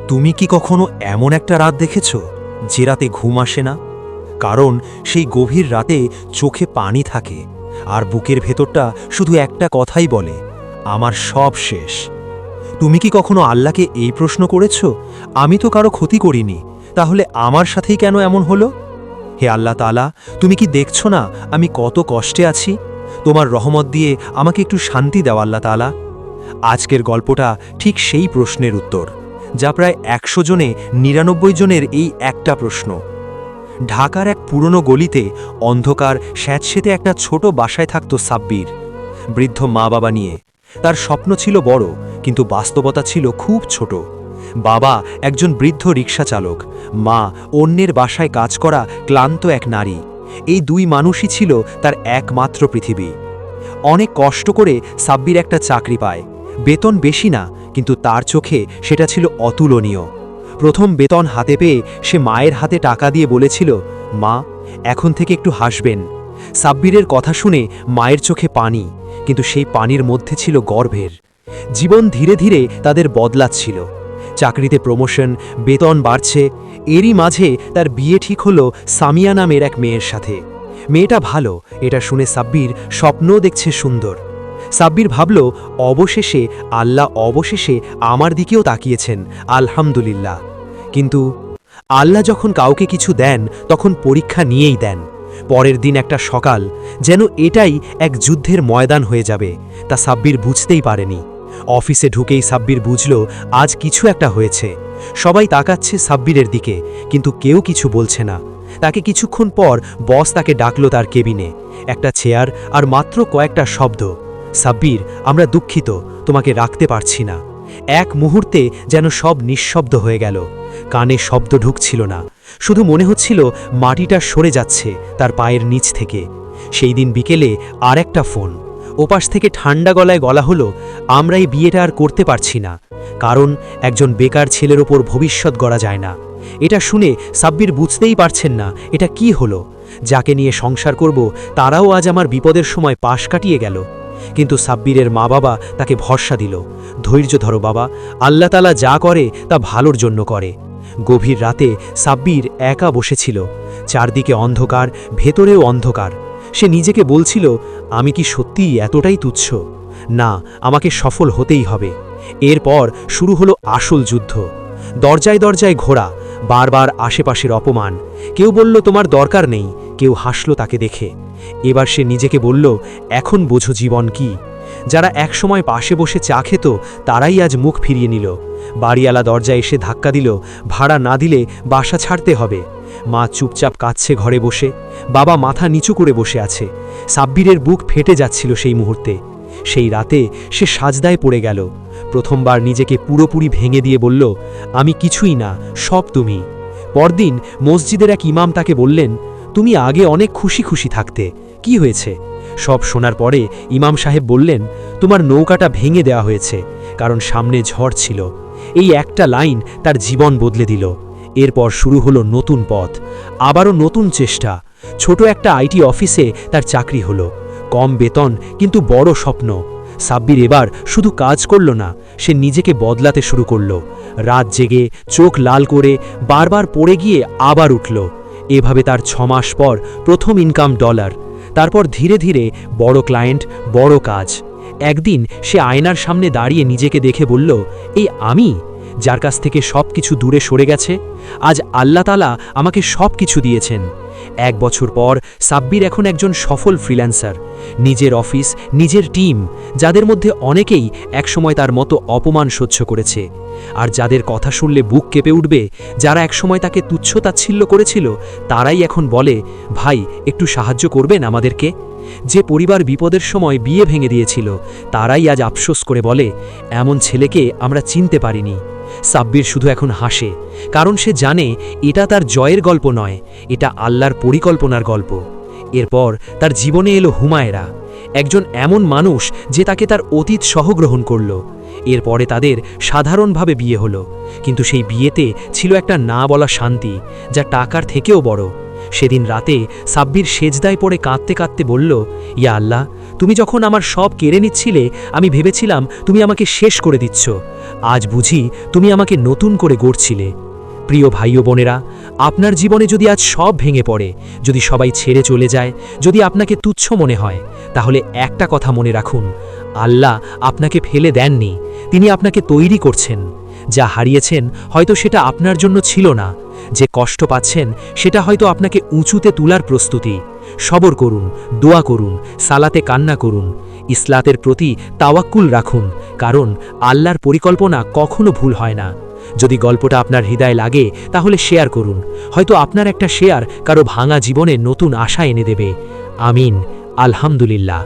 তুমি কি কখনো এমন একটা রাত দেখেছ যে রাতে ঘুম আসে না? কারণ সেই গভীর রাতে চোখে পানি থাকে আর বুকের ভেতরটা শুধু একটা কথাই বলে, আমার সব শেষ। তুমি কি কখনো আল্লাহকে এই প্রশ্ন করেছ, আমি তো কারো ক্ষতি করিনি, তাহলে আমার সাথেই কেন এমন হলো? হে আল্লাহ তাআলা, তুমি কি দেখছো না আমি কত কষ্টে আছি? তোমার রহমত দিয়ে আমাকে একটু শান্তি দাও আল্লাহ তাআলা। আজকের গল্পটা ঠিক সেই প্রশ্নের উত্তর, যা প্রায় ১০০ জনে ৯৯ জনের এই একটা প্রশ্ন। ঢাকার এক পুরনো গলিতে অন্ধকার স্যাঁতসেঁতে একটা ছোট বাসায় থাকত সাব্বির, বৃদ্ধ মা বাবা নিয়ে। তার স্বপ্ন ছিল বড়, কিন্তু বাস্তবতা ছিল খুব ছোট। বাবা একজন বৃদ্ধ রিক্সা চালক, মা অন্যের বাসায় কাজ করা ক্লান্ত এক নারী। এই দুই মানুষই ছিল তার একমাত্র পৃথিবী। অনেক কষ্ট করে সাব্বির একটা চাকরি পায়। বেতন বেশি না, কিন্তু তার চোখে সেটা ছিল অতুলনীয়। প্রথম বেতন হাতে পেয়ে সে মায়ের হাতে টাকা দিয়ে বলেছিল, মা, এখন থেকে একটু হাসবেন। সাব্বিরের কথা শুনে মায়ের চোখে পানি, কিন্তু সেই পানির মধ্যে ছিল গর্বের। জীবন ধীরে ধীরে তাদের বদলাচ্ছিল। চাকরিতে প্রমোশন, বেতন বাড়ছে। এরই মাঝে তার বিয়ে ঠিক হলো সামিয়া নামের এক মেয়ের সাথে। মেয়েটা ভালো, এটা শুনে সাব্বির স্বপ্নও দেখছে সুন্দর। সাব্বির ভাবল, অবশেষে আল্লাহ আমার দিকেও তাকিয়েছেন, আলহামদুলিল্লাহ। কিন্তু আল্লাহ যখন কাউকে কিছু দেন তখন পরীক্ষা নিয়েই দেন। পরের দিন একটা সকাল যেন এটাই এক যুদ্ধের ময়দান হয়ে যাবে, তা সাব্বির বুঝতেই পারেনি। অফিসে ঢুকেই সাব্বির বুঝল আজ কিছু একটা হয়েছে। সবাই তাকাচ্ছে সাব্বিরের দিকে, কিন্তু কেউ কিছু বলছে না। তাকে কিছুক্ষণ পর বস তাকে ডাকলো তার কেবিনে। একটা চেয়ার আর মাত্র কয়েকটা শব্দ, সাব্বির, আমরা দুঃখিত, তোমাকে রাখতে পারছি না। এক মুহূর্তে যেন সব নিঃশব্দ হয়ে গেল। কানে শব্দ ঢুকছিল না, শুধু মনে হচ্ছিল মাটিটা সরে যাচ্ছে তার পায়ের নিচ থেকে। সেই দিন বিকেলে আর একটা ফোন। ওপাশ থেকে ঠান্ডা গলায় বলা হলো, আমরা এই বিয়েটা আর করতে পারছি না, কারণ একজন বেকার ছেলের ওপর ভবিষ্যৎ গড়া যায় না। এটা শুনে সাব্বির বুঝতেই পারছেন না এটা কি হলো। যাকে নিয়ে সংসার করব তারাও আজ আমার বিপদের সময় পাশ কাটিয়ে গেল। কিন্তু সাব্বিরের মা বাবা তাকে ভরসা দিল, ধৈর্য ধরো বাবা, আল্লাহ তাআলা যা করে তা ভালোর জন্য করে। গভীর রাতে সাব্বির একা বসেছিল। চারদিকে অন্ধকার, ভেতরেও অন্ধকার। সে নিজেকে বলছিল, আমি কি সত্যিই এতটাই তুচ্ছ? না, আমাকে সফল হতেই হবে। এরপর শুরু হলো আসল যুদ্ধ। দরজায় দরজায় ঘোরা, বারবার আশেপাশের অপমান। কেউ বলল তোমার দরকার নেই, কেউ হাসলো তাকে দেখে। এবার সে নিজেকে বলল, এখন বোঝো জীবন কি। যারা একসময় পাশে বসে চা খেত তারাই আজ মুখ ফিরিয়ে নিল। বাড়িওয়ালা দরজায় এসে ধাক্কা দিল, ভাড়া না দিলে বাসা ছাড়তে হবে। মা চুপচাপ কাঁদছে ঘরে বসে, বাবা মাথা নিচু করে বসে আছে। সাব্বিরের বুক ফেটে যাচ্ছিল সেই মুহূর্তে। সেই রাতে সে সাজদায় পড়ে গেল। প্রথমবার নিজেকে পুরোপুরি ভেঙে দিয়ে বলল, আমি কিছুই না, সব তুমি। পরদিন মসজিদের এক ইমাম তাকে বললেন, তুমি আগে অনেক খুশি খুশি থাকতে, কি হয়েছে? সব শোনার পরে ইমাম সাহেব বললেন, তোমার নৌকাটা ভেঙে দেওয়া হয়েছে, কারণ সামনে ঝড় ছিল। এই একটা লাইন তার জীবন বদলে দিল। এরপর শুরু হলো নতুন পথ, আবারও নতুন চেষ্টা। ছোট একটা আইটি অফিসে তার চাকরি হলো। কম বেতন, কিন্তু বড় স্বপ্ন। সাব্বির এবার শুধু কাজ করল না, সে নিজেকে বদলাতে শুরু করল। রাত জেগে, চোখ লাল করে, বারবার পড়ে গিয়ে আবার উঠল। এভাবে তার ৬ মাস পর প্রথম ইনকাম $। তারপর ধীরে ধীরে বড় ক্লায়েন্ট, বড় কাজ। একদিন সে আয়নার সামনে দাঁড়িয়ে নিজেকে দেখে বলল, এই আমি, যার কাছ থেকে সব কিছু দূরে সরে গেছে, আজ আল্লাহ তাআলা আমাকে সব কিছু দিয়েছেন। ১ বছর পর সাব্বির এখন একজন সফল ফ্রিল্যান্সার। নিজের অফিস, নিজের টিম, যাদের মধ্যে অনেকেই একসময় তার মতো অপমান সহ্য করেছে। আর যাদের কথা শুনলে বুক কেঁপে উঠবে, যারা একসময় তাকে তুচ্ছ-তাচ্ছিল্য করেছিল, তারাই এখন বলে, ভাই, একটু সাহায্য করবেন আমাদেরকে। যে পরিবার বিপদের সময় বিয়ে ভেঙে দিয়েছিল, তারাই আজ আফসোস করে বলে, এমন ছেলেকে আমরা চিনতে পারিনি। সাব্বির শুধু এখন হাসে, কারণ সে জানে এটা তার জয়ের গল্প নয়, এটা আল্লাহর পরিকল্পনার গল্প। এরপর তার জীবনে এলো হুমায়রা, একজন এমন মানুষ যে তাকে তার অতীত সহগ্রহণ করল। এরপরে তাদের সাধারণভাবে বিয়ে হলো, কিন্তু সেই বিয়েতে ছিল একটা না বলা শান্তি, যা টাকার থেকেও বড়। সেদিন রাতে সাব্বির সেজদায় পড়ে কাঁদতে কাঁদতে বলল, ইয়া আল্লাহ, তুমি যখন আমার সব কেড়ে নিচ্ছিলে আমি ভেবেছিলাম তুমি আমাকে শেষ করে দিচ্ছ। আজ বুঝি তুমি আমাকে নতুন করে গড়ছিলে। প্রিয় ভাই ও বোনেরা, আপনার জীবনে যদি আজ সব ভেঙে পড়ে, যদি সবাই ছেড়ে চলে যায়, যদি আপনাকে তুচ্ছ মনে হয়, তাহলে একটা কথা মনে রাখুন, আল্লাহ আপনাকে ফেলে দেননি, তিনি আপনাকে তৈরি করছেন। যা হারিয়েছেন হয়তো সেটা আপনার জন্য ছিল না, যে কষ্ট পাচ্ছেন সেটা হয়তো আপনাকে উঁচুতে তোলার প্রস্তুতি। সবর করুন, দোয়া করুন, সালাতে কান্না করুন, ইসলাতের প্রতি তাওয়াক্কুল রাখুন, কারণ আল্লাহর পরিকল্পনা কখনো ভুল হয় না। যদি গল্পটা আপনার হৃদয়ে লাগে তাহলে শেয়ার করুন, হয়তো আপনার একটা শেয়ার কারো ভাঙা জীবনে নতুন আশা এনে দেবে। আমিন। আলহামদুলিল্লাহ।